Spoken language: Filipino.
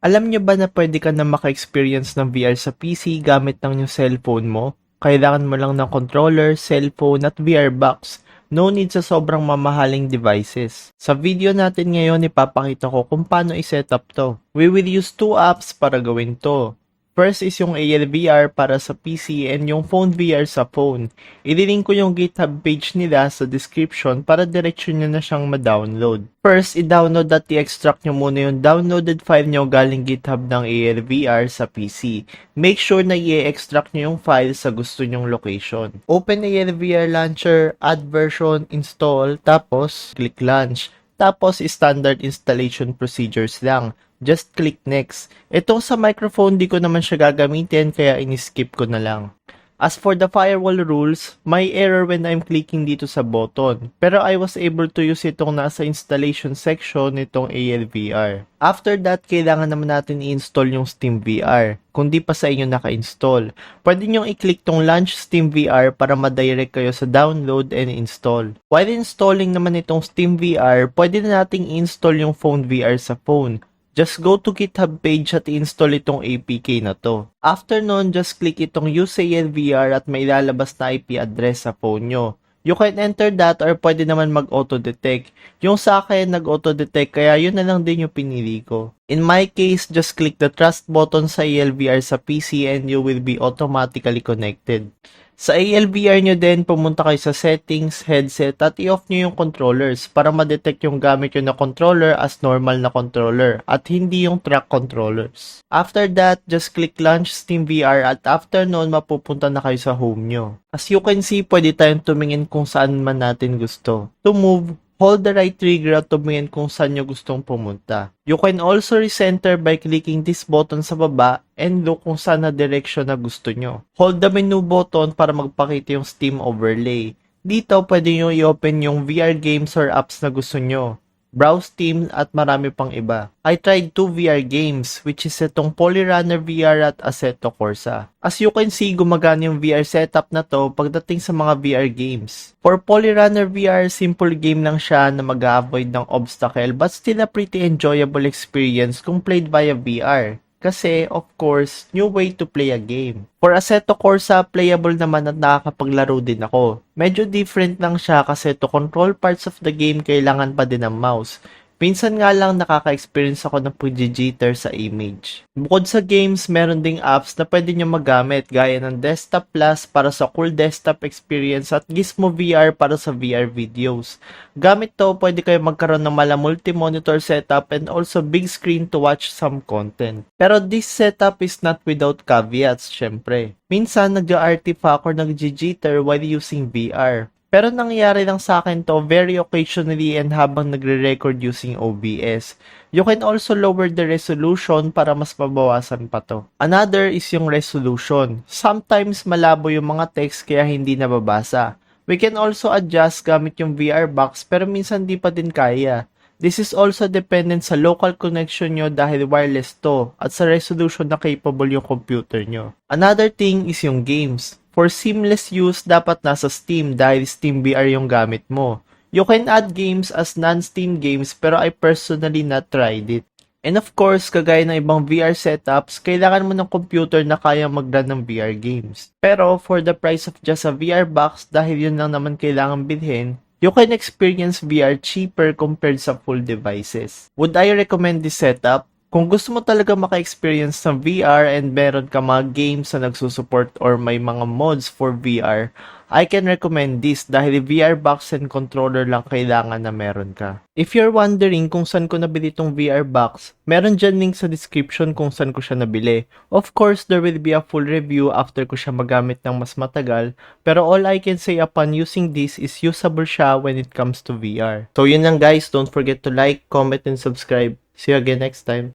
Alam nyo ba na pwede ka na maka-experience ng VR sa PC gamit ng yung cellphone mo? Kailangan mo lang ng controller, cellphone at VR box. No need sa sobrang mamahaling devices. Sa video natin ngayon, ipapakita ko kung paano i-setup to. We will use two apps para gawin to. First is yung ALVR para sa PC and yung Phone VR sa phone. Ililink ko yung GitHub page nila sa description para diretsyon nyo na siyang ma-download. First, i-download at i-extract nyo muna yung downloaded file nyo galing GitHub ng ALVR sa PC. Make sure na i-extract nyo yung file sa gusto nyong location. Open ALVR Launcher, add version, install, tapos click launch. Tapos, standard installation procedures lang. Just click next. Itong sa microphone, di ko naman siya gagamitin kaya in-skip ko na lang. As for the firewall rules, may error when I'm clicking dito sa button. Pero I was able to use itong nasa installation section nitong ALVR. After that, kailangan naman natin i-install yung SteamVR. Kung di pa sa inyo naka-install, pwede nyo i-click tong Launch SteamVR para ma-direct kayo sa download and install. While installing naman itong SteamVR, pwede na nating i-install yung Phone VR sa phone. Just go to GitHub page at install itong APK na to. After nun, just click itong Use ALVR at may lalabas na IP address sa phone nyo. You can enter that or pwede naman mag-auto-detect. Yung sa akin, nag-auto-detect kaya yun na lang din yung pinili ko. In my case, just click the trust button sa ALVR sa PC and you will be automatically connected. Sa ALVR nyo din, pumunta kayo sa settings, headset at i-off nyo yung controllers para ma-detect yung gamit nyo na controller as normal na controller at hindi yung track controllers. After that, just click launch SteamVR at after nun, mapupunta na kayo sa home nyo. As you can see, pwede tayong tumingin kung saan man natin gusto. To move, hold the right trigger at tumingin kung saan nyo gustong pumunta. You can also recenter by clicking this button sa baba and look kung saan na direction na gusto nyo. Hold the menu button para magpakita yung Steam overlay. Dito, pwede nyo i-open yung VR games or apps na gusto nyo. Browse Steam at marami pang iba. I tried 2 VR games which is itong Polyrunner VR at Assetto Corsa. As you can see, gumagana yung VR setup na to pagdating sa mga VR games. For Polyrunner VR, simple game lang siya na mag-avoid ng obstacle but still a pretty enjoyable experience kung played via VR. Kasi, of course, new way to play a game. For Assetto Corsa, playable naman at nakakapaglaro din ako. Medyo different lang siya kasi to control parts of the game, kailangan pa din ng mouse. Minsan nga lang nakaka-experience ako ng pag-jitter sa image. Bukod sa games, meron ding apps na pwede nyo magamit gaya ng Desktop Plus para sa cool desktop experience at Gizmo VR para sa VR videos. Gamit to, pwede kayo magkaroon ng mala multi-monitor setup and also big screen to watch some content. Pero this setup is not without caveats, syempre. Minsan nag-artifact or nag-jitter while using VR. Pero nangyayari lang sa akin to very occasionally and habang nagre-record using OBS. You can also lower the resolution para mas mabawasan pa to. Another is yung resolution. Sometimes malabo yung mga text kaya hindi nababasa. We can also adjust gamit yung VR box pero minsan di pa din kaya. This is also dependent sa local connection nyo dahil wireless to at sa resolution na capable yung computer nyo. Another thing is yung games. For seamless use, dapat nasa Steam dahil SteamVR yung gamit mo. You can add games as non-Steam games pero I personally not tried it. And of course, kagaya ng ibang VR setups, kailangan mo ng computer na kaya mag-run ng VR games. Pero for the price of just a VR box, dahil yun lang naman kailangan bilhin, you can experience VR cheaper compared sa full devices. Would I recommend this setup? Kung gusto mo talaga maka-experience ng VR and meron ka mga games na nagsusupport or may mga mods for VR, I can recommend this dahil VR box and controller lang kailangan na meron ka. If you're wondering kung saan ko nabili itong VR box, meron dyan link sa description kung saan ko siya nabili. Of course, there will be a full review after ko siya magamit ng mas matagal, pero all I can say upon using this is usable siya when it comes to VR. So yun lang guys, don't forget to like, comment, and subscribe. See you again next time.